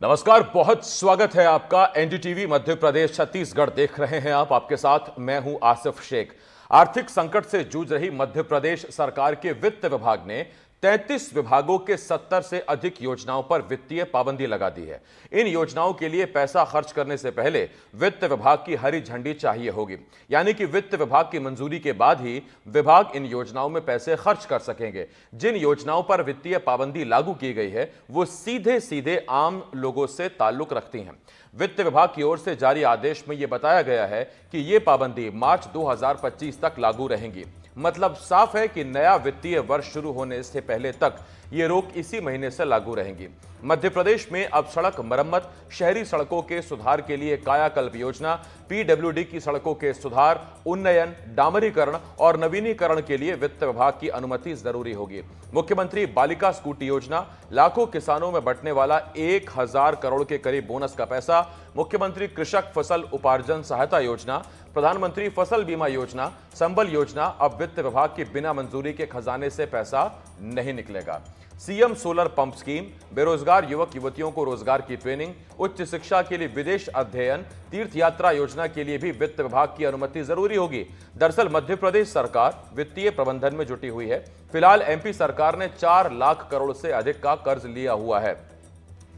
नमस्कार, बहुत स्वागत है आपका। एनडीटीवी मध्य प्रदेश छत्तीसगढ़ देख रहे हैं आप। आपके साथ मैं हूं आसिफ शेख। आर्थिक संकट से जूझ रही मध्य प्रदेश सरकार के वित्त विभाग ने 33 विभागों के 70 से अधिक योजनाओं पर वित्तीय पाबंदी लगा दी है। इन योजनाओं के लिए पैसा खर्च करने से पहले वित्त विभाग की हरी झंडी चाहिए होगी, यानी कि वित्त विभाग की मंजूरी के बाद ही विभाग इन योजनाओं में पैसे खर्च कर सकेंगे। जिन योजनाओं पर वित्तीय पाबंदी लागू की गई है वो सीधे सीधे आम लोगों से ताल्लुक रखती हैं। वित्त विभाग की ओर से जारी आदेश में यह बताया गया है कि यह पाबंदी मार्च 2025 तक लागू रहेंगी। मतलब साफ है कि नया वित्तीय वर्ष शुरू होने से पहले तक ये रोक इसी महीने से लागू रहेंगी। मध्य प्रदेश में अब सड़क मरम्मत, शहरी सड़कों के सुधार के लिए कायाकल्प योजना, पीडब्ल्यूडी की सड़कों के सुधार, उन्नयन, डामरीकरण और नवीनीकरण के लिए वित्त विभाग की अनुमति जरूरी होगी। मुख्यमंत्री बालिका स्कूटी योजना, लाखों किसानों में बंटने वाला 1000 करोड़ के करीब बोनस का पैसा, मुख्यमंत्री कृषक फसल उपार्जन सहायता योजना, प्रधानमंत्री फसल बीमा योजना, संबल योजना, अब वित्त विभाग की बिना मंजूरी के खजाने से पैसा नहीं निकलेगा। सीएम सोलर पंप स्कीम, बेरोजगार युवक युवतियों को रोजगार की ट्रेनिंग, उच्च शिक्षा के लिए विदेश अध्ययन, तीर्थ यात्रा योजना के लिए भी वित्त विभाग की अनुमति जरूरी होगी। दरअसल मध्य प्रदेश सरकार वित्तीय प्रबंधन में जुटी हुई है। फिलहाल एमपी सरकार ने 4 लाख करोड़ से अधिक का कर्ज लिया हुआ है।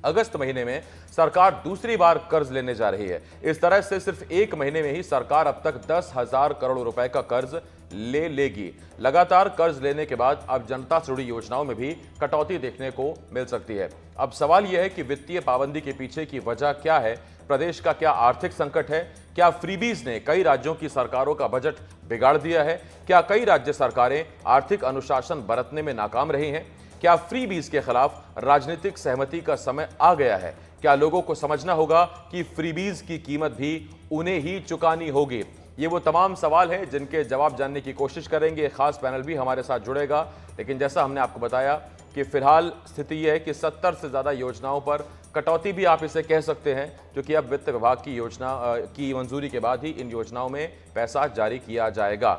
अगस्त महीने में सरकार दूसरी बार कर्ज लेने जा रही है। इस तरह से सिर्फ एक महीने में ही सरकार अब तक 10,000 करोड़ रुपए का कर्ज ले लेगी। लगातार कर्ज लेने के बाद अब जनता से जुड़ी योजनाओं में भी कटौती देखने को मिल सकती है। अब सवाल यह है कि वित्तीय पाबंदी के पीछे की वजह क्या है? प्रदेश का क्या आर्थिक संकट है? क्या फ्रीबीज ने कई राज्यों की सरकारों का बजट बिगाड़ दिया है? क्या कई राज्य सरकारें आर्थिक अनुशासन बरतने में नाकाम रही हैं? क्या फ्रीबीज के खिलाफ राजनीतिक सहमति का समय आ गया है? क्या लोगों को समझना होगा कि फ्रीबीज की कीमत भी उन्हें ही चुकानी होगी? ये वो तमाम सवाल हैं जिनके जवाब जानने की कोशिश करेंगे। एक खास पैनल भी हमारे साथ जुड़ेगा। लेकिन जैसा हमने आपको बताया कि फिलहाल स्थिति यह है कि 70 से ज्यादा योजनाओं पर कटौती भी आप इसे कह सकते हैं, क्योंकि अब वित्त विभाग की योजना की मंजूरी के बाद ही इन योजनाओं में पैसा जारी किया जाएगा।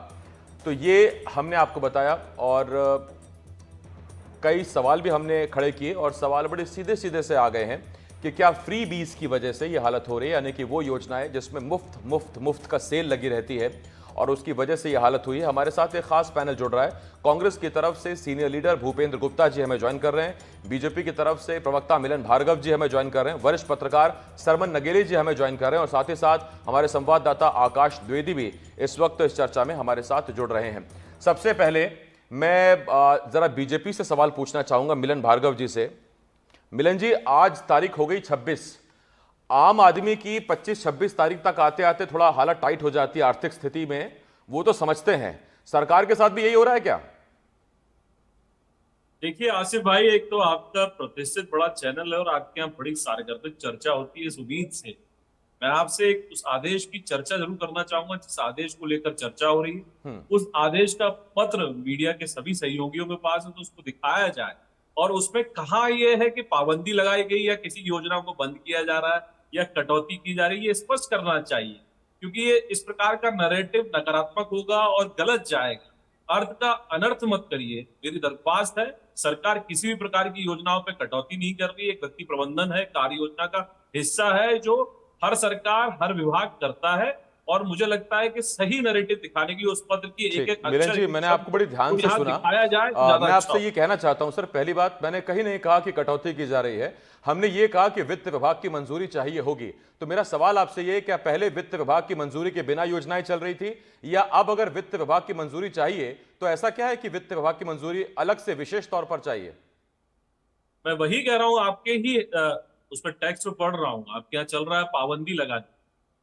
तो ये हमने आपको बताया और कई सवाल भी हमने खड़े किए और सवाल बड़े सीधे सीधे से आ गए हैं कि क्या फ्री बीज की वजह से यह हालत हो रही है, यानी कि वो योजनाएं जिसमें मुफ्त मुफ्त मुफ्त का सेल लगी रहती है और उसकी वजह से यह हालत हुई है। हमारे साथ एक खास पैनल जुड़ रहा है। कांग्रेस की तरफ से सीनियर लीडर भूपेंद्र गुप्ता जी हमें ज्वाइन कर रहे हैं, बीजेपी की तरफ से प्रवक्ता मिलन भार्गव जी हमें ज्वाइन कर रहे हैं, वरिष्ठ पत्रकार सरमन नगेली जी हमें ज्वाइन कर रहे हैं और साथ ही साथ हमारे संवाददाता आकाश द्विवेदी भी इस वक्त इस चर्चा में हमारे साथ जुड़ रहे हैं। सबसे पहले मैं जरा बीजेपी से सवाल पूछना चाहूंगा मिलन भार्गव जी से। मिलन जी, आज तारीख हो गई 26। आम आदमी की 25-26 तारीख तक आते आते थोड़ा हालत टाइट हो जाती है आर्थिक स्थिति में, वो तो समझते हैं। सरकार के साथ भी यही हो रहा है क्या? देखिए आसिफ भाई, एक तो आपका प्रतिष्ठित बड़ा चैनल है और आपके यहाँ बड़ी सारगर्भित चर्चा होती है। इस उम्मीद से मैं आपसे एक उस आदेश की चर्चा जरूर करना चाहूंगा जिस आदेश को लेकर चर्चा हो रही है। उस आदेश का पत्र मीडिया के सभी सहयोगियों के पास है, तो उसको दिखाया जाए और उसमें कहा यह है कि पाबंदी लगाई गई या किसी योजना को बंद किया जा रहा है या कटौती की जा रही है, ये स्पष्ट करना चाहिए। क्योंकि ये इस प्रकार का नैरेटिव नकारात्मक होगा और गलत जाएगा। अर्थ का अनर्थ मत करिए, मेरी दरख्वास्त है। सरकार किसी भी प्रकार की योजनाओं पे कटौती नहीं कर रही है। एक व्यक्ति प्रबंधन है, कार्य योजना का हिस्सा है जो हर सरकार हर विभाग करता है। और मुझे लगता है कि सही नैरेटिव दिखाने की उस पत्र की एक ठीक, एक मिलन अक्षर जी, एक मैंने शब्द आपको बड़ी ध्यान को से यहाँ सुना। दिखाया जाए तो ज्यादा मैं अच्छा आपसे हो। ये कहना चाहता हूं सर, पहली बात, मैंने कहीं नहीं कहा कि कटौती की जा रही है। हमने ये कहा कि वित्त विभाग की मंजूरी चाहिए होगी। तो मेरा सवाल आपसे ये है, क्या पहले वित्त विभाग की मंजूरी के बिना योजनाएं चल रही थी, या अब अगर वित्त विभाग की मंजूरी चाहिए तो ऐसा क्या है कि वित्त विभाग की मंजूरी अलग से विशेष तौर पर चाहिए? मैं वही कह रहा हूँ, आपके ही उस पर टेक्स्ट में पढ़ रहा हूँ। आपके यहाँ चल रहा है पाबंदी लगा दी।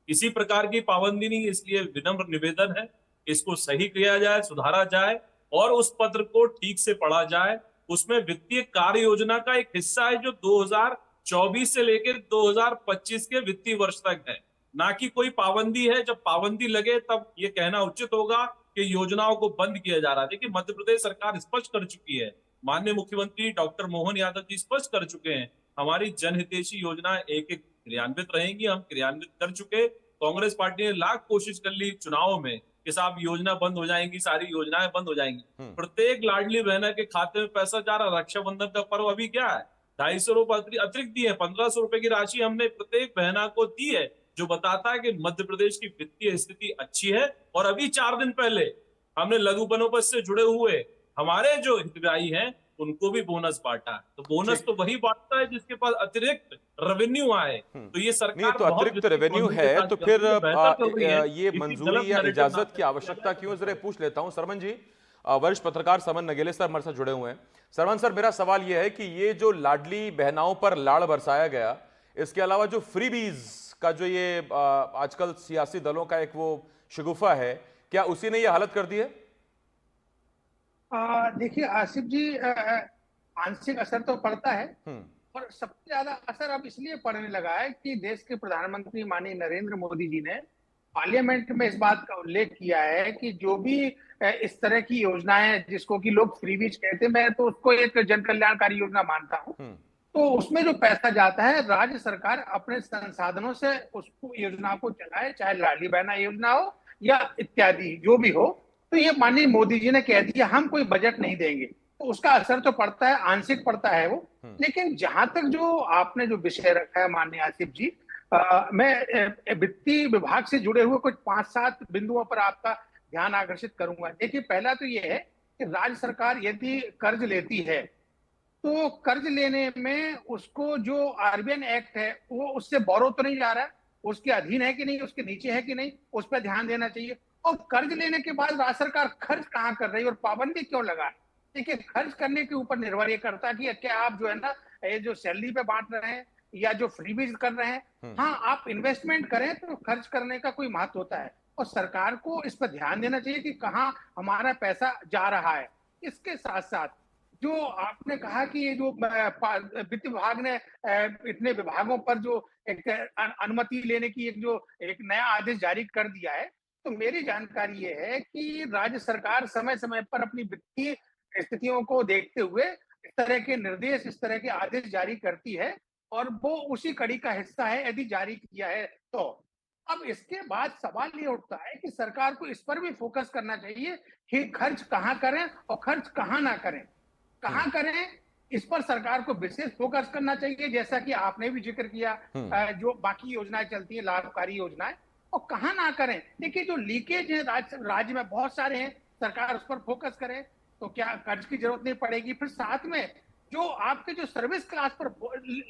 किसी प्रकार की पाबंदी नहीं, इसलिए विनम्र निवेदन है इसको सही किया जाए, सुधारा जाए और उस पत्र को ठीक से पढ़ा जाए। उसमें वित्तीय कार्य योजना का एक हिस्सा है जो 2024 से लेकर 2025 के वित्तीय वर्ष तक है, ना कि कोई पाबंदी है। जब पाबंदी लगे तब ये कहना उचित होगा कि योजनाओं को बंद किया जा रहा है। देखिए, मध्य प्रदेश सरकार स्पष्ट कर चुकी है, माननीय मुख्यमंत्री डॉक्टर मोहन यादव जी स्पष्ट कर चुके हैं, हमारी जनहितैषी योजना एक एक क्रियान्वित रहेंगी। हम क्रियान्वित कर चुके। कांग्रेस पार्टी ने लाख कोशिश कर ली चुनाव में कि साहब योजना बंद हो जाएंगी, सारी योजनाएं बंद हो जाएंगी। प्रत्येक लाडली बहना के खाते में पैसा जा रहा। रक्षाबंधन का पर्व अभी क्या है, ₹250 अतिरिक्त दिए हैं। ₹1500 की राशि हमने प्रत्येक बहना को दी है, जो बताता है कि मध्य प्रदेश की वित्तीय स्थिति अच्छी है। और अभी 4 दिन पहले हमने लघु वनोपज से जुड़े हुए हमारे जो हितग्राही हैं, उनको भी बोनस बांटा। तो बोनस ठीक। तो वही बांटता है जिसके पास अतिरिक्त रेवेन्यू आए। तो ये नहीं, सरकार तो बहुत अतिरिक्त वित्तीय रेवेन्यू प्रबंधन के है साथ तो चल फिर रही है, बेहतर चल रही है। ये किसी मंजूरी गलत या नैरेटिव ना इजाजत की फैलाया आवश्यकता जाए क्यों है, तो जरा बेहतर पूछ लेता हूं। सरमन जी, वरिष्ठ पत्रकार सरमन नगेले सर हमारे साथ जुड़े हुए हैं। सरमन सर, मेरा सवाल यह है कि ये जो लाडली बहनाओं पर लाड़ बरसाया गया, इसके अलावा जो फ्रीबीज का जो ये आजकल सियासी दलों का एक वो शगुफा है, क्या उसी ने ये हालत कर दी है? देखिए आसिफ जी, आंशिक असर तो पड़ता है। हम्म। और सबसे ज्यादा असर अब इसलिए पड़ने लगा है कि देश के प्रधानमंत्री माननीय नरेंद्र मोदी जी ने पार्लियामेंट में इस बात का उल्लेख किया है कि जो भी इस तरह की योजनाएं जिसको कि लोग फ्रीबीज कहते हैं, मैं तो उसको एक जन कल्याणकारी योजना मानता हूं। हम्म। तो उसमें जो पैसा जाता है, राज्य सरकार अपने संसाधनों से उस योजना को चलाए, चाहे लाडली बहना योजना हो या इत्यादि जो भी हो। तो ये माननीय मोदी जी ने कह दिया हम कोई बजट नहीं देंगे, तो उसका असर तो पड़ता है, आंशिक पड़ता है वो। लेकिन जहां तक जो आपने जो विषय रखा है माननीय आसिफ जी, मैं वित्तीय विभाग से जुड़े हुए कुछ 5-7 बिंदुओं पर आपका ध्यान आकर्षित करूंगा। देखिए, पहला तो ये है कि राज्य सरकार यदि कर्ज लेती है तो कर्ज लेने में उसको जो आरबीआई एक्ट है वो उससे बोरो तो नहीं जा रहा है, उसके अधीन है कि नहीं, उसके नीचे है कि नहीं, उस पर ध्यान देना चाहिए। और कर्ज लेने के बाद राज्य सरकार खर्च कहाँ कर रही है और पाबंदी क्यों लगा है? देखिए, खर्च करने के ऊपर निर्भर ये करता है कि क्या आप जो है ना, ये जो सैलरी पे बांट रहे हैं या जो फ्रीबीज कर रहे हैं। हाँ, आप इन्वेस्टमेंट करें तो खर्च करने का कोई महत्व होता है, और सरकार को इस पर ध्यान देना चाहिए कि कहाँ हमारा पैसा जा रहा है। इसके साथ साथ जो आपने कहा कि ये जो वित्त विभाग ने इतने विभागों पर जो एक अनुमति लेने की एक नया आदेश जारी कर दिया है, तो मेरी जानकारी ये है कि राज्य सरकार समय समय पर अपनी वित्तीय स्थितियों को देखते हुए इस तरह के निर्देश, इस तरह के आदेश जारी करती है, और वो उसी कड़ी का हिस्सा है यदि जारी किया है तो। अब इसके बाद सवाल ये उठता है कि सरकार को इस पर भी फोकस करना चाहिए कि खर्च कहाँ करें और खर्च कहाँ ना करें, कहाँ करें। इस पर सरकार को विशेष फोकस करना चाहिए, जैसा कि आपने भी जिक्र किया जो बाकी योजनाएं चलती हैं, लाभकारी योजनाएं, और कहाँ ना करें। देखिए, जो लीकेज है राज्य में बहुत सारे हैं, सरकार उस पर फोकस करे तो क्या कर्ज की जरूरत नहीं पड़ेगी। फिर साथ में जो आपके जो सर्विस क्लास पर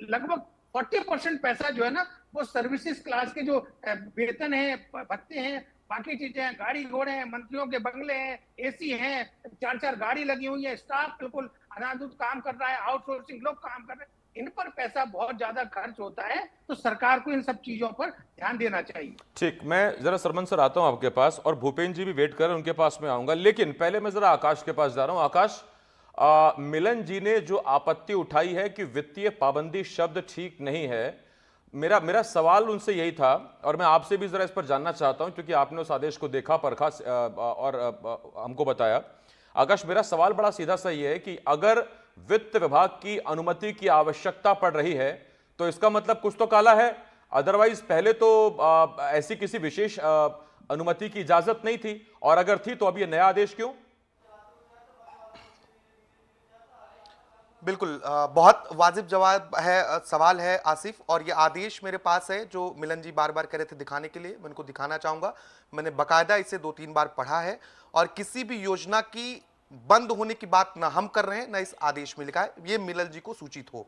लगभग 40% पैसा जो है ना, वो सर्विसेज क्लास के जो वेतन है, भत्ते हैं, बाकी चीजें हैं, गाड़ी घोड़े हैं, मंत्रियों के बंगले हैं, एसी हैं, 4-4 गाड़ी लगी हुई है, स्टाफ बिल्कुल अनादुत काम कर रहा है, आउटसोर्सिंग लोग काम कर रहे हैं, इन पर पैसा बहुत ज्यादा खर्च होता है। तो सरकार को इन सब चीजों पर ध्यान देना चाहिए। ठीक, मैं जरा सरमन सर आता हूं आपके पास, और भूपेंद्र जी भी वेट कर रहे हैं, उनके पास में आऊंगा। लेकिन पहले मैं जरा आकाश के पास जा रहा हूं। आकाश, मिलन जी ने जो आपत्ति उठाई है कि वित्तीय पाबंदी शब्द ठीक नहीं है, मेरा सवाल उनसे यही था, और मैं आपसे भी जरा इस पर जानना चाहता हूं क्योंकि आपने उस आदेश को देखा, परखा और हमको बताया। आकाश, मेरा सवाल बड़ा सीधा सा ये है कि अगर वित्त विभाग की अनुमति की आवश्यकता पड़ रही है तो इसका मतलब कुछ तो काला है, अदरवाइज पहले तो ऐसी किसी विशेष अनुमति की इजाजत नहीं थी, और अगर थी तो अब ये नया आदेश क्यों? बिल्कुल, बहुत वाजिब जवाब है, सवाल है आसिफ। और ये आदेश मेरे पास है जो मिलन जी बार बार कह रहे थे दिखाने के लिए, मैं उनको दिखाना चाहूंगा। मैंने बकायदा इसे 2-3 बार पढ़ा है, और किसी भी योजना की बंद होने की बात ना हम कर रहे हैं ना इस आदेश में लिखा है, ये मिलन जी को सूचित हो।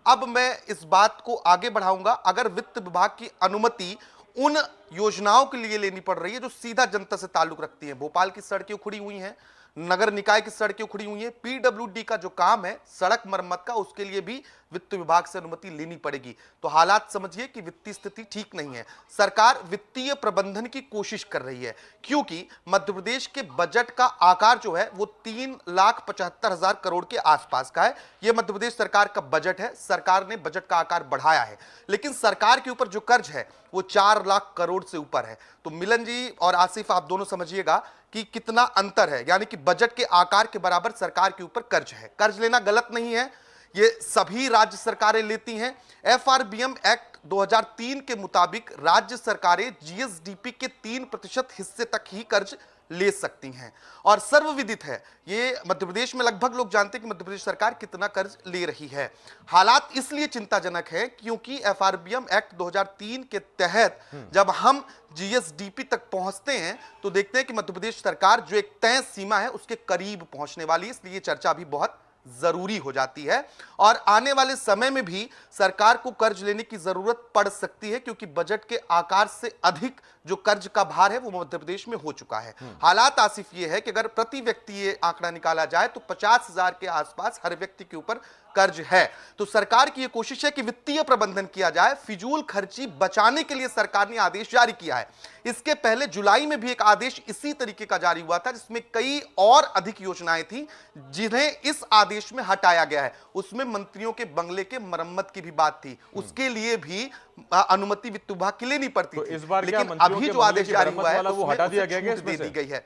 अब मैं इस बात को आगे बढ़ाऊंगा। अगर वित्त विभाग की अनुमति उन योजनाओं के लिए लेनी पड़ रही है जो सीधा जनता से ताल्लुक रखती है, भोपाल की सड़कें उखड़ी हुई हैं, नगर निकाय की सड़कें उखड़ी हुई हैं, पीडब्ल्यूडी का जो काम है सड़क मरम्मत का, उसके लिए भी वित्त विभाग से अनुमति लेनी पड़ेगी। तो हालात समझिए कि वित्तीय स्थिति ठीक नहीं है। सरकार वित्तीय प्रबंधन की कोशिश कर रही है, क्योंकि मध्य प्रदेश के बजट का आकार जो है वो 3,75,000 करोड़ के आसपास का है। यह मध्य प्रदेश सरकार का बजट है। सरकार ने बजट का आकार बढ़ाया है, लेकिन सरकार के ऊपर जो कर्ज है वो 4 लाख करोड़ से ऊपर है। तो मिलन जी और आसिफ, आप दोनों समझिएगा कि कितना अंतर है, यानी कि बजट के आकार के बराबर सरकार के ऊपर कर्ज है। कर्ज लेना गलत नहीं है, ये सभी राज्य सरकारें लेती हैं। एफआरबीएम एक्ट 2003 के मुताबिक राज्य सरकारें जीएसडीपी के 3% हिस्से तक ही कर्ज ले सकती हैं। और सर्वविदित है, ये मध्य प्रदेश में लगभग लोग जानते हैं कि मध्य प्रदेश सरकार कितना कर्ज ले रही है। हालात इसलिए चिंताजनक है क्योंकि एफआरबीएम एक्ट 2003 के तहत जब हम जीएसडीपी तक पहुंचते हैं तो देखते हैं कि मध्य प्रदेश सरकार जो एक तय सीमा है उसके करीब पहुंचने वाली है, इसलिए चर्चा अभी बहुत जरूरी हो जाती है। और आने वाले समय में भी सरकार को कर्ज लेने की जरूरत पड़ सकती है क्योंकि बजट के आकार से अधिक जो कर्ज का भार है वो मध्य प्रदेश में हो चुका है। हालात आसिफ ये है कि अगर प्रति व्यक्ति ये आंकड़ा निकाला जाए तो 50,000 के आसपास हर व्यक्ति के ऊपर कर्ज है। तो सरकार की ये कोशिश है कि वित्तीय प्रबंधन किया जाए, फिजूल खर्ची बचाने के लिए सरकार ने आदेश जारी किया है। इसके पहले जुलाई में भी एक आदेश इसी तरीके का जारी हुआ था जिसमें कई और अधिक योजनाएं थी जिन्हें इस आदेश में हटाया गया है। उसमें मंत्रियों के बंगले के मरम्मत की भी बात थी, उसके लिए भी अनुमति वित्त विभाग की लेनी पड़ती तो थी। इस बार लेकिन अभी जो आदेश जारी हुआ है वो हटा दिया गया, दे दी गई है।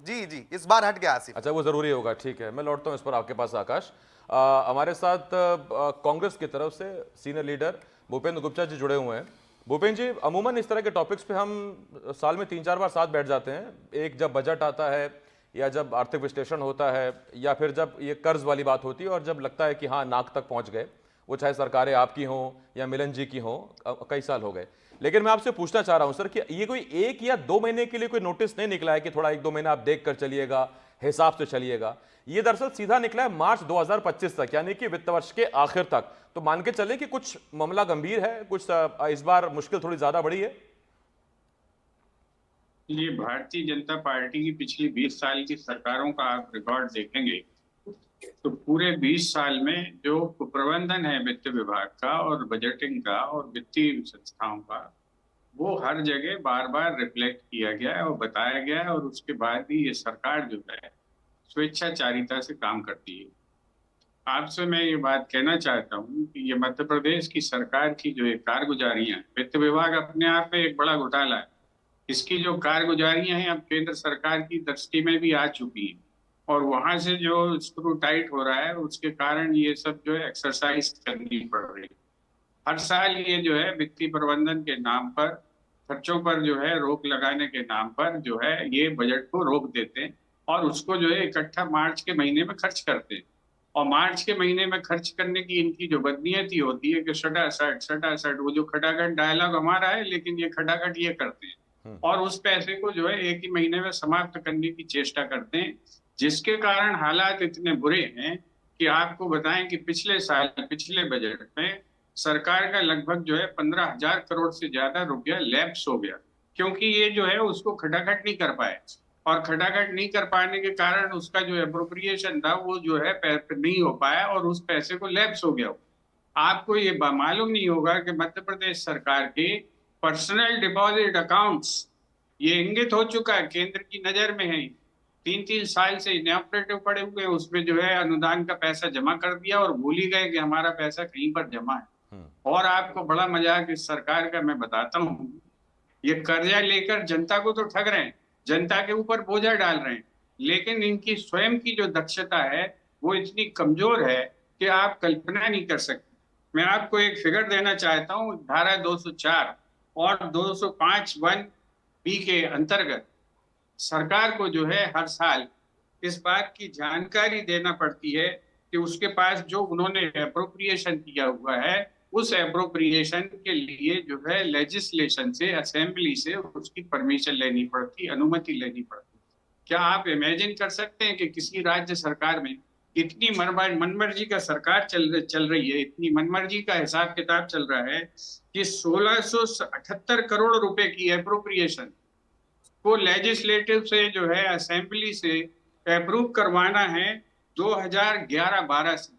जी जी, इस बार हट गया आसिफ। अच्छा, वो जरूरी होगा, ठीक है। मैं लौटता हूं इस पर आपके पास आकाश। हमारे साथ कांग्रेस की तरफ से सीनियर लीडर भूपेंद्र गुप्ता जी जुड़े हुए हैं। भूपेंद्र जी, अमूमन इस तरह के टॉपिक्स पे हम साल में 3-4 बार साथ बैठ जाते हैं, एक जब बजट आता है या जब आर्थिक विश्लेषण होता है या फिर जब ये कर्ज वाली बात होती है और जब लगता है कि हाँ नाक तक पहुंच गए, वो चाहे सरकारें आपकी हों या मिलन जी की हों, कई साल हो गए। लेकिन मैं आपसे पूछना चाह रहा हूं सर कि ये कोई 1 या 2 महीने के लिए कोई नोटिस नहीं निकला है कि थोड़ा 1-2 महीना आप देख कर चलिएगा, हिसाब से चलिएगा। ये दरअसल सीधा निकला है मार्च 2025 तक, यानी कि वित्त वर्ष के आखिर तक। तो मान के चले कि कुछ मामला गंभीर है, कुछ इस बार मुश्किल थोड़ी ज्यादा बढ़ी है। ये भारतीय जनता पार्टी की पिछली 20 साल की सरकारों का आप रिकॉर्ड देखेंगे तो पूरे 20 साल में जो प्रबंधन है वित्त विभाग का और बजटिंग का और वित्तीय संस्थाओं का, वो हर जगह बार बार रिफ्लेक्ट किया गया है और बताया गया है। और उसके बाद भी ये सरकार जो है स्वेच्छाचारिता से काम करती है। आपसे मैं ये बात कहना चाहता हूँ कि ये मध्य प्रदेश की सरकार की जो कारगुजारियां, वित्त विभाग अपने आप में एक बड़ा घोटाला है। इसकी जो कारगुजारियां हैं अब केंद्र सरकार की दृष्टि में भी आ चुकी हैं और वहां से जो स्क्रू टाइट हो रहा है उसके कारण ये सब जो है एक्सरसाइज करनी पड़ रही है। हर साल ये जो है वित्तीय प्रबंधन के नाम पर, खर्चों पर जो है रोक लगाने के नाम पर जो है ये बजट को रोक देते हैं और उसको जो है इकट्ठा मार्च के महीने में खर्च करते हैं। और मार्च के महीने में खर्च करने की इनकी जो बदनीयती होती है कि सटासट, वो जो खटाखट डायलॉग हमारा है लेकिन ये खटाखट ये करते हैं और उस पैसे को जो है एक ही महीने में समाप्त करने की चेष्टा करते हैं, जिसके कारण हालात इतने बुरे हैं कि आपको बताएं कि पिछले बजट में सरकार का लगभग जो है 15,000 करोड़ से ज्यादा रुपया लैप्स हो गया, क्योंकि ये जो है उसको खटाखट नहीं कर पाए और खटाखट नहीं कर पाने के कारण उसका जो एप्रोप्रिएशन था वो जो है नहीं हो पाया और उस पैसे को लैप्स हो गया। आपको ये मालूम नहीं होगा कि मध्य प्रदेश सरकार के पर्सनल डिपॉजिट अकाउंट्स ये इंगित हो चुका है, केंद्र की नजर में है। 3-3 साल से इनऑपरेटिव पड़े हुए, उसमें जो है अनुदान का पैसा जमा कर दिया और भूल ही गए कि हमारा पैसा कहीं पर जमा है। और आपको बड़ा मजाक इस सरकार का मैं बताता हूँ, ये कर्जा लेकर जनता को तो ठग रहे हैं, जनता के ऊपर बोझा डाल रहे हैं, लेकिन इनकी स्वयं की जो दक्षता है वो इतनी कमजोर है कि आप कल्पना नहीं कर सकते। मैं आपको एक फिगर देना चाहता हूँ, धारा 204 और 205(1)(b) के अंतर्गत सरकार को जो है हर साल इस बात की जानकारी देना पड़ती है कि उसके पास जो उन्होंने एप्रोप्रिएशन किया हुआ है उस एप्रोप्रिएशन के लिए जो है लेजिस्लेशन से, असेंबली से उसकी परमिशन लेनी पड़ती, अनुमति लेनी पड़ती। क्या आप इमेजिन कर सकते हैं कि किसी राज्य सरकार में इतनी मनमर्जी का सरकार चल रही है, इतनी मनमर्जी का हिसाब किताब चल रहा है कि 1678 करोड़ रुपए की एप्रोप्रिएशन को लेजिस्लेटिव से जो है असेंबली से अप्रूव करवाना है 2011-12 से।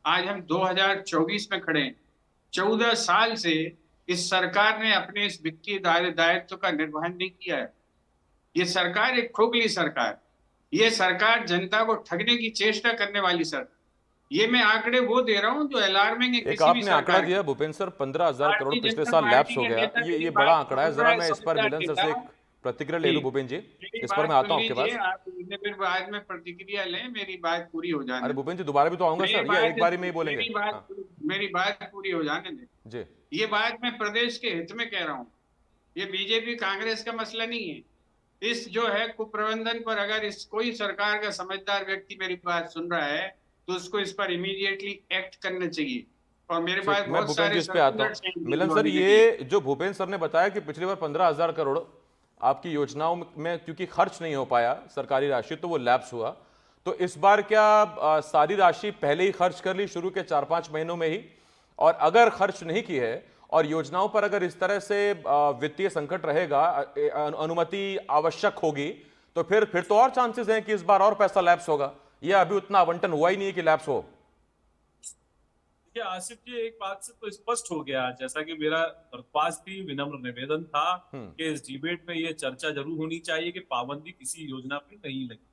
आज हम 2024 में खड़े हैं। 14 साल से इस सरकार ने अपने इस वित्तीय दायित्व का निर्वहन नहीं किया है। ये सरकार एक खोखली सरकार, ये सरकार जनता को ठगने की चेष्टा करने वाली सरकार। ये मैं आंकड़े वो दे रहा हूँ जो अलार्मिंग है। एक आपने आंकड़ा दिया भूपेंद्र सर, 15,000 करोड़ पिछले साल लैप्स हो गया, ये बड़ा आंकड़ा है। जरा मैं इस पर मिलन सर से एक प्रतिक्रिया ले लूं भूपेंद्र जी, इस पर मैं आता हूं आपके पास। आप फिर बाद में प्रतिक्रिया लें, मेरी बात पूरी हो जाने। अरे भूपेंद्र जी दोबारा भी तो आऊंगा सर, या एक बारी में ही बोलेंगे? मेरी बात पूरी हो जाने दें जी। ये बात मैं प्रदेश के हित में कह रहा हूँ, ये बीजेपी कांग्रेस का मसला नहीं है, इस जो है कुप्रबंधन पर अगर इस कोई सरकार का समझदार व्यक्ति मेरी बात सुन रहा है तो उसको इस पर इमीडिएटली एक्ट करना चाहिए। और मेरे ठीक, पास मैं बहुत भूपेंद्र जी सारे इस पे आता सर्कुलर्स हैं हूं। मिलन सर, नॉमिनेटेड। ये जो भूपेंद्र सर ने बताया कि पिछली बार 15,000 करोड़ आपकी योजनाओं में क्योंकि खर्च नहीं हो पाया सरकारी राशि, तो वो लैप्स हुआ, तो इस बार क्या सारी राशि पहले ही खर्च कर ली शुरू के 4-5 महीनों में ही? और अगर खर्च नहीं की है और योजनाओं पर अगर इस तरह से वित्तीय संकट रहेगा, अनुमति आवश्यक होगी, तो फिर तो और चांसेस हैं कि इस बार और पैसा लैप्स होगा। यह अभी उतना आवंटन हुआ ही नहीं है कि लैप्स हो। देखिए आसिफ जी, एक बात से तो स्पष्ट हो गया, जैसा कि मेरा दरख्वास्त थी, विनम्र निवेदन था कि इस डिबेट में ये चर्चा जरूर होनी चाहिए कि पाबंदी किसी योजना पे नहीं लगी।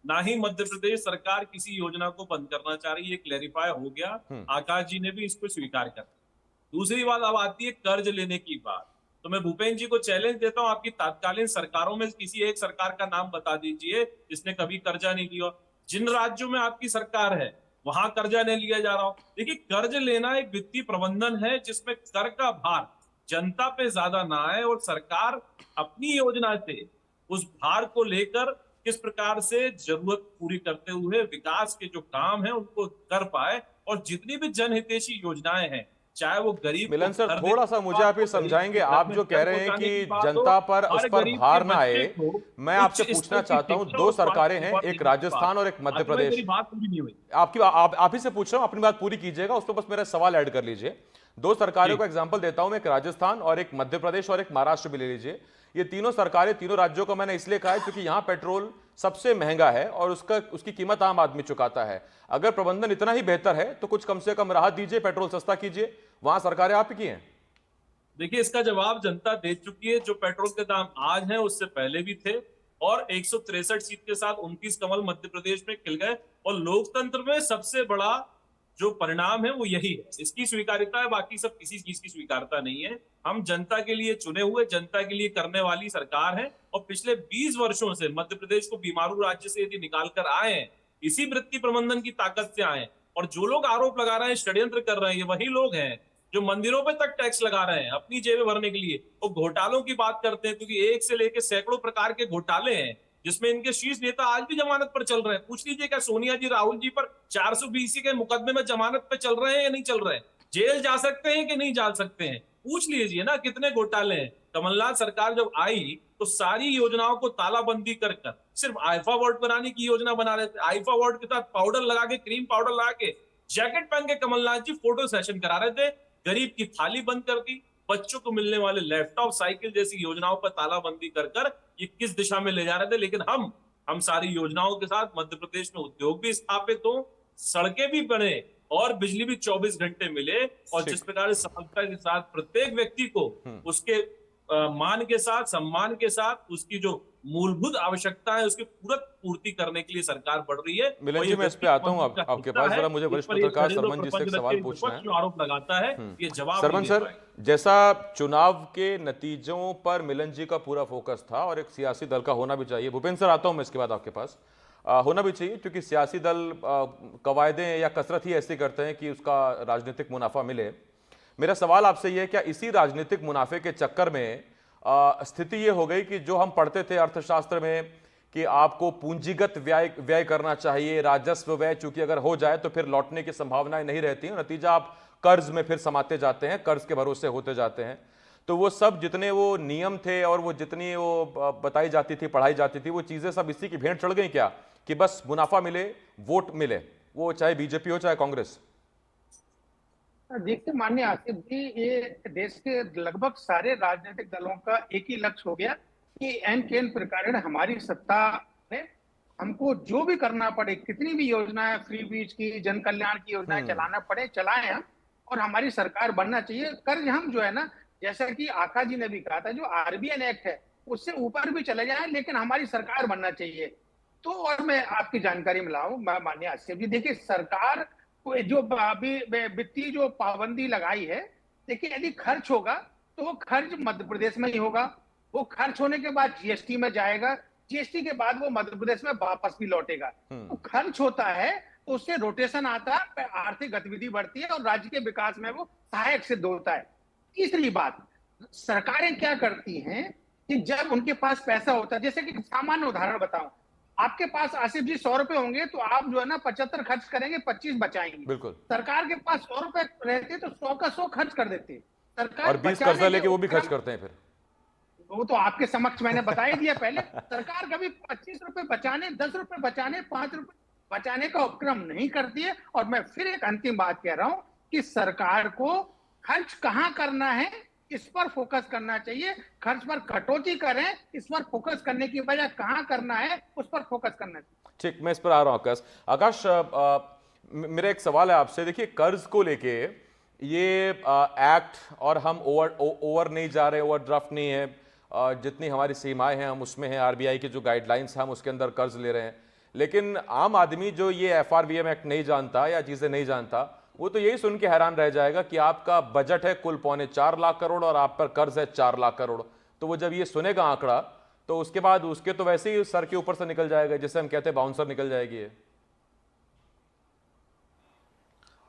ना ही मध्य प्रदेश सरकार किसी योजना को बंद करना चाह रही है, क्लेरिफाई हो गया। आकाश जी ने भी इसको स्वीकार कर दिया। दूसरी बात अब आती है कर्ज लेने की बात। तो मैं भूपेंद्र जी को चैलेंज देता हूं, आपकी तात्कालीन सरकारों में किसी एक सरकार का नाम बता दीजिए जिसने कभी कर्जा नहीं लिया। जिन राज्यों में आपकी सरकार है वहां कर्जा नहीं लिया जा रहा हो। देखिए, कर्ज लेना एक वित्तीय प्रबंधन है जिसमें कर का भार जनता पे ज्यादा ना आए और सरकार अपनी योजना से उस भार को लेकर किस प्रकार से जरूरत पूरी करते हुए विकास के जो काम है उनको कर पाए। और जितनी भी जनहितैषी योजनाएं हैं, चाहे वो गरीब मिलन को सर, घर थोड़ा देने सा की मुझे बात आप ये हो, गरीब समझाएंगे, के घर आप में जो कह जल रहे हैं पहुंचाने कि की बात हो, जनता पर हर उस पर गरीब भार के ना आए। बच्चे को मैं आपसे उच्च पूछना स्तर की चाहता हूं, शिक्षा दो और स्वास्थ्य सरकारें हैं, सेवा एक देने की राजस्थान बात। और एक मध्य अंत में प्रदेश। मेरी बात पूरी नहीं हुई। आप ही से पूछ रहा हूं, अपनी बात पूरी कीजिएगा, उस पर बस मेरा सवाल ऐड कर लीजिए। दो सरकारों जी। का एग्जांपल देता हूं, एक राजस्थान और एक मध्य प्रदेश और एक महाराष्ट्र भी ले लीजिए। ये तीनों सरकारें, तीनों राज्यों को मैंने इसलिए कहा है क्योंकि यहां पेट्रोल सबसे महंगा है और उसकी कीमत आम आदमी चुकाता है। अगर प्रबंधन इतना ही बेहतर है तो कुछ कम से कम राहत दीजिए, पेट्रोल सस्ता कीजिए। वहां सरकारें आप ही की हैं। देखिए, इसका जवाब जनता दे चुकी है। जो पेट्रोल के दाम आज हैं उससे पहले भी थे और 163 सीट के साथ 29 कमल मध्य प्रदेश में खिल गए। और लोकतंत्र में सबसे बड़ा जो परिणाम है वो यही है, इसकी स्वीकार्यता है। बाकी सब किसी चीज की स्वीकार्यता नहीं है। हम जनता के लिए चुने हुए, जनता के लिए करने वाली सरकार है। और पिछले 20 वर्षों से मध्य प्रदेश को बीमारू राज्य से यदि निकाल कर आए हैं, इसी वृत्ति प्रबंधन की ताकत से आए हैं। और जो लोग आरोप लगा रहे हैं, षड्यंत्र कर रहे हैं, ये वही लोग हैं जो मंदिरों पे तक टैक्स लगा रहे हैं अपनी जेबें भरने के लिए। वो घोटालों की बात करते हैं, क्योंकि एक से लेकर सैकड़ों प्रकार के घोटाले हैं जिसमें इनके शीर्ष नेता आज भी जमानत पर चल रहे हैं। पूछ लीजिए, क्या सोनिया जी, राहुल जी पर 420 के मुकदमे में जमानत पे चल रहे हैं या नहीं चल रहे हैं? जेल जा सकते हैं कि नहीं जा सकते हैं? पूछ लीजिए ना, कितने घोटाले हैं। कमलनाथ सरकार जब आई तो सारी योजनाओं को तालाबंदी कर सिर्फ आईफा वार्ड बनाने की योजना बना रहे थे। आईफा वार्ड के साथ पाउडर लगा के, क्रीम पाउडर लगा के, जैकेट पहन के कमलनाथ जी फोटो सेशन करा रहे थे। गरीब की थाली बंद कर दी। बच्चों को मिलने वाले लैपटॉप, साइकिल जैसी योजनाओं पर तालाबंदी कर ये किस दिशा में ले जा रहे थे। लेकिन हम सारी योजनाओं के साथ मध्य प्रदेश में उद्योग भी स्थापित हो, सड़कें भी बने और बिजली भी 24 घंटे मिले। और जिस प्रकार से सफलता के साथ प्रत्येक व्यक्ति को उसके मान के साथ, सम्मान के साथ, उसकी जो मूलभूत आवश्यकता है उसकी पूर्ति करने के लिए सरकार बढ़ रही है। मिलन और जी, ये मैं इस पे आता हूं व्यक्ति आपके पास। जरा मुझे वरिष्ठ पत्रकार सरमन जी से एक सवाल पूछना है। जो आरोप लगाता है ये जवाब सरमन नहीं दे सर, पाएगा। जैसा चुनाव के नतीजों पर मिलन जी का पूरा फोकस था और एक सियासी दल का होना भी चाहिए, भूपेंद्र सर आता हूं मैं इसके बाद आपके पास, होना भी चाहिए, क्योंकि सियासी दल कवायदें या कसरत ही ऐसी करते हैं कि उसका राजनीतिक मुनाफा मिले। मेरा सवाल आपसे यह है, क्या इसी राजनीतिक मुनाफे के चक्कर में स्थिति ये हो गई कि जो हम पढ़ते थे अर्थशास्त्र में कि आपको पूंजीगत व्यय करना चाहिए, राजस्व व्यय चूंकि अगर हो जाए तो फिर लौटने की संभावनाएं नहीं रहती हैं, नतीजा आप कर्ज में फिर समाते जाते हैं, कर्ज के भरोसे होते जाते हैं। तो वो सब जितने वो नियम थे और वो जितनी वो बताई जाती थी, पढ़ाई जाती थी, वो चीजें सब इसी की भेंट चढ़ गई क्या कि बस मुनाफा मिले, वोट मिले, वो चाहे बीजेपी हो चाहे कांग्रेस? देखिए माननीय आसिफ जी, ये देश के लगभग सारे राजनीतिक दलों का एक ही लक्ष्य हो गया कि एन केन प्रकार हमारी सत्ता में हमको जो भी करना पड़े, कितनी भी योजनाएं, फ्री बीज की, जन कल्याण की योजनाएं चलाना पड़े, चलाएं हम, और हमारी सरकार बनना चाहिए। कर्ज हम जो है ना, जैसा कि आकाश जी ने भी कहा था, जो आरबीएन एक्ट है उससे ऊपर भी चले जाए, लेकिन हमारी सरकार बनना चाहिए। तो और मैं आपकी जानकारी में लाऊं माननीय आसिफ जी, देखिए सरकार जो अभी वित्तीय जो पाबंदी लगाई है, देखिए यदि खर्च होगा तो वो खर्च मध्य प्रदेश में ही होगा। वो खर्च होने के बाद जीएसटी में जाएगा, जीएसटी के बाद वो मध्य प्रदेश में वापस भी लौटेगा। तो खर्च होता है तो उससे रोटेशन आता है, आर्थिक गतिविधि बढ़ती है और राज्य के विकास में वो सहायक सिद्ध होता है। तीसरी बात, सरकारें क्या करती हैं कि जब उनके पास पैसा होता है, जैसे कि सामान्य उदाहरण बताऊं, आपके पास आसिफ जी 100 रुपए होंगे तो आप जो है ना 75 खर्च करेंगे, 25 बचाएंगे। बिल्कुल। सरकार के पास 100 रुपए रहते तो 100 का 100 खर्च कर देते। और सरकार 20 कर्जा बचाने के लेके वो भी खर्च उपक्रम, करते हैं फिर। वो तो आपके समक्ष मैंने बता ही दिया पहले। सरकार कभी 25 रुपए बचाने, 10 रुपए बचाने, 5 रुपए बचाने का उपक्रम नहीं करती है। और मैं फिर एक अंतिम बात कह रहा हूं कि सरकार को खर्च कहां करना है इस पर फोकस करना चाहिए। खर्च पर कटौती करें, इस पर फोकस करने की बजाय कहां करना है उस पर फोकस करना चाहिए। ठीक, मैं इस पर आ रहा हूं आकाश। आकाश, मेरा एक सवाल है आपसे। देखिए, कर्ज को लेके ये एक्ट, और हम ओवर नहीं जा रहे, ओवरड्राफ्ट नहीं है, जितनी हमारी सीमाएं हैं हम उसमें हैं, आरबीआई की जो गाइडलाइंस हैं हम उसके अंदर कर्ज ले रहे हैं। लेकिन आम आदमी जो ये एफआरबीएम एक्ट नहीं जानता या चीजें नहीं जानता, वो तो यही सुन के हैरान रह जाएगा कि आपका बजट है कुल 4.25 लाख करोड़ और आप पर कर्ज है 4 लाख करोड़। तो वो जब ये सुनेगा आंकड़ा, तो उसके बाद उसके तो वैसे ही सर के ऊपर से निकल जाएगा, जिसे हम कहते हैं बाउंसर निकल जाएगी ये।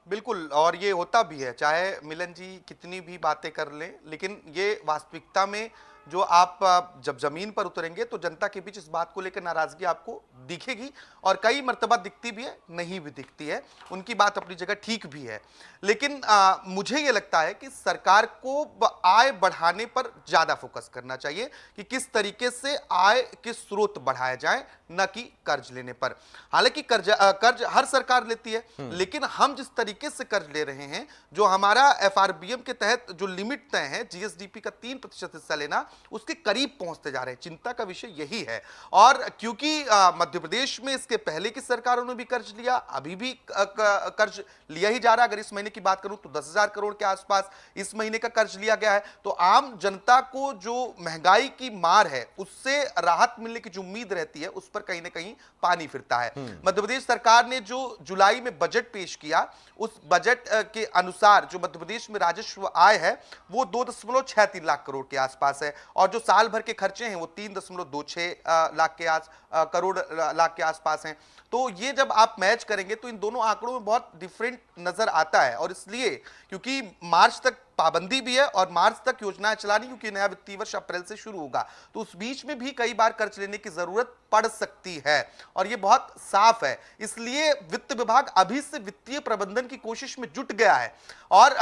बिल्कुल, और ये होता भी है, चाहे मिलन जी कितनी भी बातें कर लें, लेकिन ये वास्तविकता में जो आप जब जमीन पर उतरेंगे तो जनता के बीच इस बात को लेकर नाराजगी आपको दिखेगी, और कई मर्तबा दिखती भी है, नहीं भी दिखती है। उनकी बात अपनी जगह ठीक भी है, लेकिन मुझे ये लगता है कि सरकार को आय बढ़ाने पर ज्यादा फोकस करना चाहिए कि किस तरीके से आय के स्रोत बढ़ाए जाए, न कि कर्ज लेने पर। हालांकि कर्ज हर सरकार लेती है, लेकिन हम जिस तरीके से कर्ज ले रहे हैं, जो हमारा एफआरबीएम के तहत जो लिमिट तय है जीएसडीपी का 3% हिस्सा लेना, उसके करीब पहुंचते जा रहे हैं। चिंता का विषय यही है। और क्योंकि मध्य प्रदेश में इसके पहले की सरकारों ने भी कर्ज लिया, अभी भी कर्ज लिया ही जा रहा है। अगर इस महीने की बात करूं तो 10,000 करोड़ के आसपास इस महीने का कर्ज लिया गया है। तो आम जनता को जो महंगाई की मार है उससे राहत मिलने की जो उम्मीद रहती है, उस पर कहीं ना कहीं पानी फिरता है। मध्य प्रदेश सरकार ने जो जुलाई में बजट पेश किया, उस बजट के अनुसार जो मध्य प्रदेश में राजस्व आय है वो 2.63 लाख करोड़ के आसपास है, और जो साल भर के खर्चे हैं वो 3.26 लाख के आसपास हैं। तो ये जब आप मैच करेंगे तो इन दोनों आंकड़ों में बहुत डिफरेंट नजर आता है। और इसलिए क्योंकि मार्च तक पाबंदी भी है और मार्च तक योजनाएं चलानी, क्योंकि नया वित्तीय वर्ष अप्रैल से शुरू होगा, तो उस बीच में भी कई बार कर्ज लेने की जरूरत पड़ सकती है, और ये बहुत साफ है। इसलिए वित्त विभाग अभी से वित्तीय प्रबंधन की कोशिश में जुट गया है। और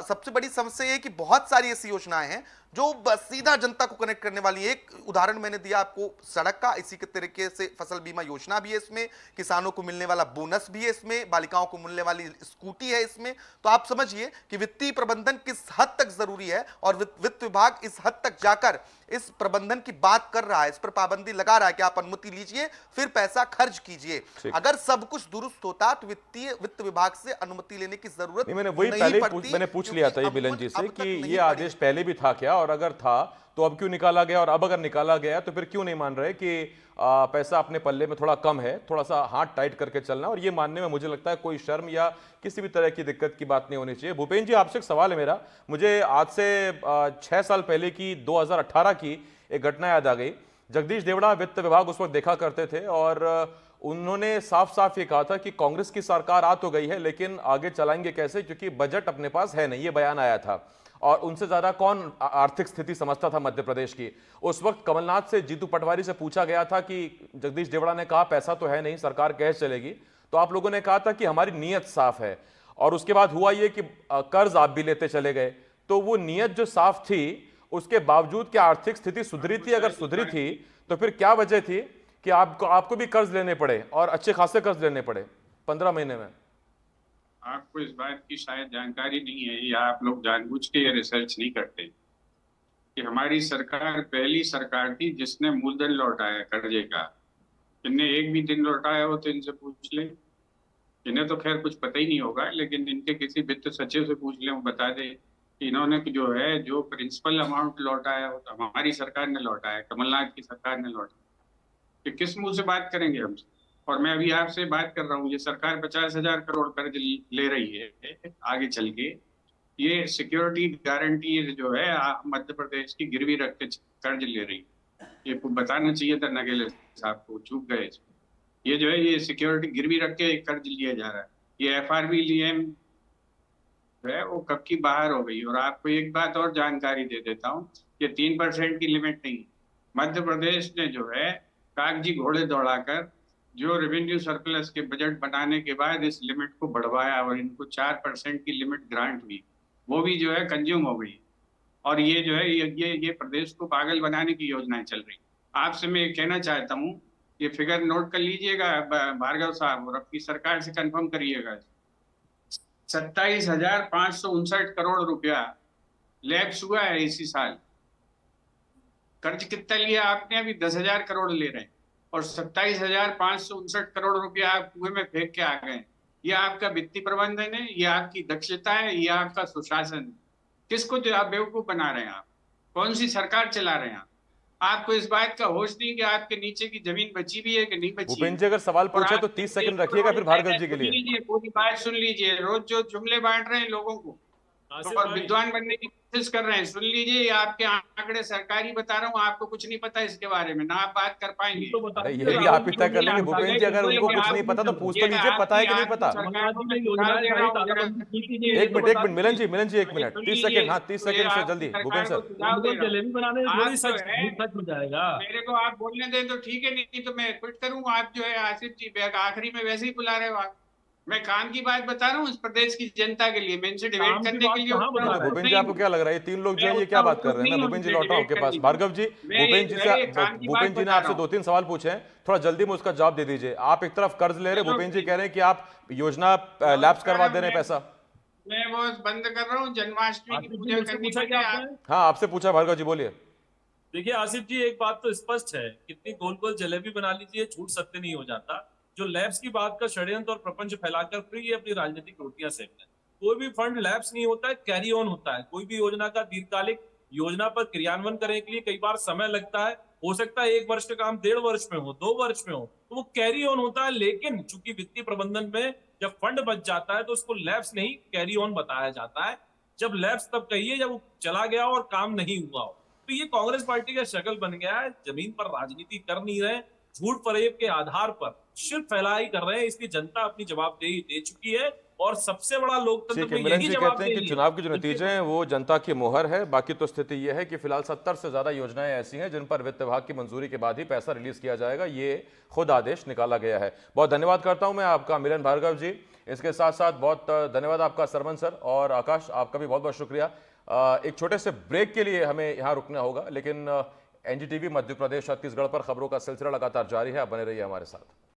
सबसे बड़ी समस्या ये कि बहुत सारी ऐसी योजनाएं हैं जो सीधा जनता को कनेक्ट करने वाली है। एक उदाहरण मैंने दिया आपको सड़क का, इसी के तरीके से फसल बीमा योजना भी है इसमें, किसानों को मिलने वाला बोनस भी है इसमें, बालिकाओं को मिलने वाली स्कूटी है इसमें। तो आप समझिए कि वित्तीय प्रबंधन किस हद तक जरूरी है, और वित्त विभाग इस हद तक जाकर इस प्रबंधन की बात कर रहा है, इस पर पाबंदी लगा रहा है कि आप अनुमति लीजिए फिर पैसा खर्च कीजिए। अगर सब कुछ दुरुस्त होता तो वित्त विभाग से अनुमति लेने की जरूरत नहीं। मैंने वही मैंने पूछ लिया था ये मिलन जी से कि ये आदेश पहले भी था क्या, और अगर था तो अब क्यों निकाला गया, और अब अगर निकाला गया तो फिर क्यों नहीं मान रहे कि पैसा अपने पल्ले में थोड़ा कम है, थोड़ा सा हाथ टाइट करके चलना। और ये मानने में मुझे लगता है कोई शर्म या किसी भी तरह की दिक्कत की बात नहीं होनी चाहिए। भूपेंद्र जी, आपसे एक सवाल है मेरा। मुझे आज से 6 साल पहले की 2018 की एक घटना याद आ गई। जगदीश देवड़ा वित्त विभाग उस वक्त देखा करते थे, और उन्होंने साफ साफ ये कहा था कि कांग्रेस की सरकार आ तो गई है लेकिन आगे चलाएंगे कैसे, क्योंकि बजट अपने पास है नहीं, ये बयान आया था। और उनसे ज्यादा कौन आर्थिक स्थिति समझता था मध्य प्रदेश की। उस वक्त कमलनाथ से जीतू पटवारी से पूछा गया था कि जगदीश देवड़ा ने कहा पैसा तो है नहीं, सरकार कैसे चलेगी, तो आप लोगों ने कहा था कि हमारी नीयत साफ है। और उसके बाद हुआ ये कि कर्ज आप भी लेते चले गए। तो वो नीयत जो साफ थी, उसके बावजूद क्या आर्थिक स्थिति सुधरी थी? अगर सुधरी थी तो फिर क्या वजह थी कि आपको भी कर्ज लेने पड़े, और अच्छे खासे कर्ज लेने पड़े 15 महीने में? आपको इस बात की शायद जानकारी नहीं है, या आप लोग जानबूझ के ये रिसर्च नहीं करते कि हमारी सरकार पहली सरकार थी जिसने मूलधन लौटाया कर्जे का। इनने एक भी दिन लौटाया हो तो इनसे पूछ लें। इन्हें तो खैर कुछ पता ही नहीं होगा, लेकिन इनके किसी वित्त सचिव से पूछ लें, वो बता दे कि इन्होंने जो है जो प्रिंसिपल अमाउंट लौटाया हो तो हमारी सरकार ने लौटाया, कमलनाथ की सरकार ने लौटाया। कि किस मुंह से बात करेंगे हमसे? और मैं अभी आपसे बात कर रहा हूँ, ये सरकार 50,000 करोड़ कर्ज ले रही है आगे चल के। ये सिक्योरिटी गारंटी जो है मध्य प्रदेश की गिरवी रख के कर्ज ले रही है। ये बताना चाहिए था नगेले साहब को, चूक गए। ये जो है ये सिक्योरिटी गिरवी रख के कर्ज लिया जा रहा है। ये एफआरबीएम है वो कब की बाहर हो गई। और आपको एक बात और जानकारी दे देता हूँ कि ये 3% की लिमिट नहीं। मध्य प्रदेश ने जो है कागजी घोड़े दौड़ाकर जो रेवेन्यू सरप्लस के बजट बनाने के बाद इस लिमिट को बढ़वाया और इनको 4% की लिमिट ग्रांट हुई, वो भी जो है कंज्यूम हो गई। और ये जो है ये प्रदेश को पागल बनाने की योजनाएं चल रही। आपसे मैं ये कहना चाहता हूँ, ये फिगर नोट कर लीजिएगा भार्गव साहब, और अपनी सरकार से कंफर्म करिएगा। 27,559 करोड़ रुपया लैप्स हुआ है इसी साल। कर्ज कितना लिया आपने? अभी 10,000 करोड़ ले रहे हैं और 27,559 करोड़ रुपया आप कुएं में फेंक के आ गए। ये आपका वित्तीय प्रबंधन है, ये आपकी दक्षता है, ये आपका सुशासन है। किसको जो आप बेवकूफ बना रहे हैं? आप कौन सी सरकार चला रहे हैं? आपको इस बात का होश नहीं कि आपके नीचे की जमीन बची भी है कि नहीं बची। भूपेंद्र जी अगर सवाल पूछे तो 30 सेकंड रखिएगा फिर भार्गव जी के लिए। पूरी बात सुन लीजिए। रोज जो जुमले बांट रहे हैं लोगों को और विद्वान बनने की कोशिश कर रहे हैं, सुन लीजिए। ये आपके आंकड़े सरकारी बता रहा हूँ, आपको कुछ नहीं पता इसके बारे में, ना आप बात कर पाएंगे। अरे ये भी आप ही तय कर लेंगे भूपेंद्र जी, अगर उनको कुछ नहीं पता तो पूछ तो लीजिए, पता है कि नहीं पता। एक मिनट मिलन जी, एक मिनट, 30 सेकंड। हाँ 30 सेकंड से जल्दी भूपेंद्र सर। जलेबी बनाने में थोड़ी सच हो जाएगा। मेरे को आप बोलने दें तो ठीक है, नहीं तो मैं क्विट करूँ। आप जो है आसिफ जी आखिरी में वैसे ही बुला रहे हो आप। मैं काम की बात बता रहा हूँ इस प्रदेश की जनता के लिए, मैं इनसे डिबेट करने के लिए। भूपेंद्र जी आपको क्या लग रहा है, ये तीन लोग जो है ये क्या बात कर रहे हैं? मैं भूपेंद्र जी लौटा हूँ आपके पास। भार्गव जी, भूपेंद्र जी ने आपसे 2-3 सवाल पूछे हैं, थोड़ा जल्दी में उसका जवाब दे दीजिए। आप एक तरफ कर्ज ले रहे, भूपेंद्र जी कह रहे हैं कि आप योजना लैप्स करवा दे रहे हैं पैसा। मैं वो बंद कर रहा हूँ, जन्माष्टमी की पूजा करनी चाहिए। हाँ आपसे पूछा भार्गव जी, बोलिए। देखिए आसिफ जी, एक बात तो स्पष्ट है, कितनी गोल गोल जलेबी बना लीजिए, झूठ सत्य नहीं हो जाता। जो लैब्स की बात का षड्यंत्र और प्रपंच फैलाकर फिर ये अपनी राजनीतिक रोटियां सेक रहे हैं। कोई भी फंड लैब्स नहीं होता है, कैरी ऑन होता है। कोई भी योजना का दीर्घकालिक योजना पर क्रियान्वयन करने के लिए कई बार समय लगता है। हो सकता है 1 वर्ष का काम 1.5 वर्ष में हो, 2 वर्ष में हो, तो वो कैरी ऑन होता है। लेकिन चूंकि वित्तीय प्रबंधन में जब फंड बच जाता है तो उसको लैब्स नहीं कैरी ऑन बताया जाता है। जब लैब्स तब कहिए जब वो चला गया और काम नहीं हुआ हो। तो ये कांग्रेस पार्टी का शक्ल बन गया है। जमीन पर राजनीति कर नहीं रहे, झूठ फरेब के आधार पर सिर्फ फैलाई कर रहे हैं। इसकी जनता अपनी जवाबदेही दे चुकी है और सबसे बड़ा लोकतंत्र में यही जवाब कहते हैं कि चुनाव के जो नतीजे हैं वो जनता की मोहर है। बाकी तो स्थिति यह है कि फिलहाल 70 से ज्यादा योजनाएं ऐसी हैं जिन पर वित्त विभाग की मंजूरी के बाद ही पैसा रिलीज किया जाएगा। ये खुद आदेश निकाला गया है। बहुत धन्यवाद करता हूं मैं आपका मिलन भार्गव जी। इसके साथ साथ बहुत धन्यवाद आपका सरमन सर, और आकाश आपका भी बहुत बहुत शुक्रिया। एक छोटे से ब्रेक के लिए हमें यहाँ रुकना होगा, लेकिन एनडीटीवी मध्य प्रदेश छत्तीसगढ़ पर खबरों का सिलसिला लगातार जारी है। आप बने रहिए हमारे साथ।